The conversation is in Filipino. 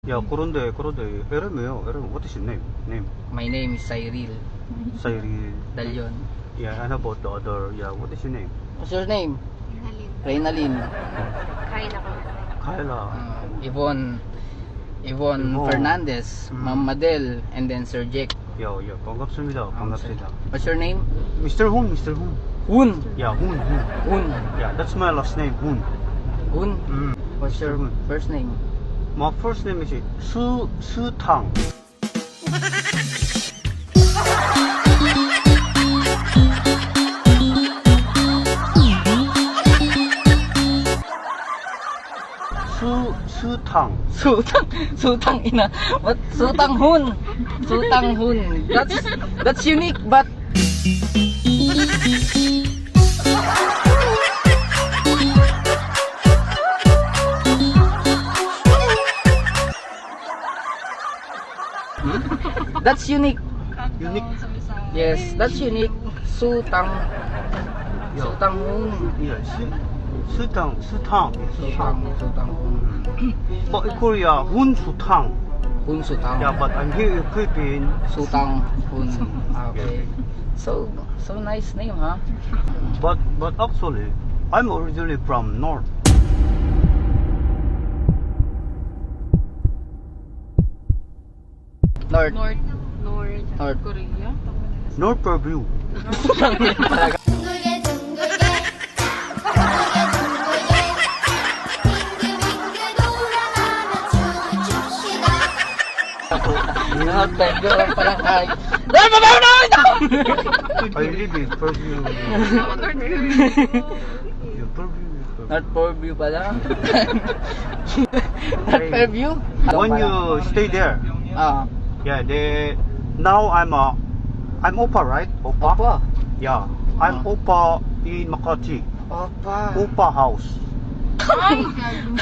Yeah, 그런데 이름이요. 이름 what is your name? Name? My name is Cyril Cyril. Dalyon. Yeah, and about the other. Yeah, what is your name? What's your name? Inhalin. Reynalyn. Kayla ko. Kyla. Yvonne Yvonne. Fernandez, Ma'am Madel, and then Sir Jake. Yeah, 반갑습니다. 반갑습니다. What's your name? Mr. Hun, Mr. Hun. Hun. Yeah, Hun. Hun. Yeah, that's my last name, Hun. Hun. What's Mr. your Hun. first name? My first name is Sutang. Sutang. Sutang ina. What? Sutang Hun. Sutang Hun. That's unique, but that's unique. Unique. Yes, that's unique. Sutang. Yeah. Sutang Hun. Yeah, Sutang. Sutang Hun. But in Korea, Hun Sutang. Hun Sutang. Yeah, but I'm here in Philippines. Sutang Hun. Okay. So nice name, huh? But actually, I'm originally from North. North. North Korea. North Purview. 둥글게 둥글게 둥글게 빙글빙글 돌아가며 춤을 춥시다. North Purview lang pala kay. No! I live in Purview. Yeah, Purview. North Purview pala. North Purview? When you stay there, yeah, now I'm Oppa, right? Oppa? Opa. Yeah, I'm Oppa in Makati. Opa. Oppa house. Ay, gago.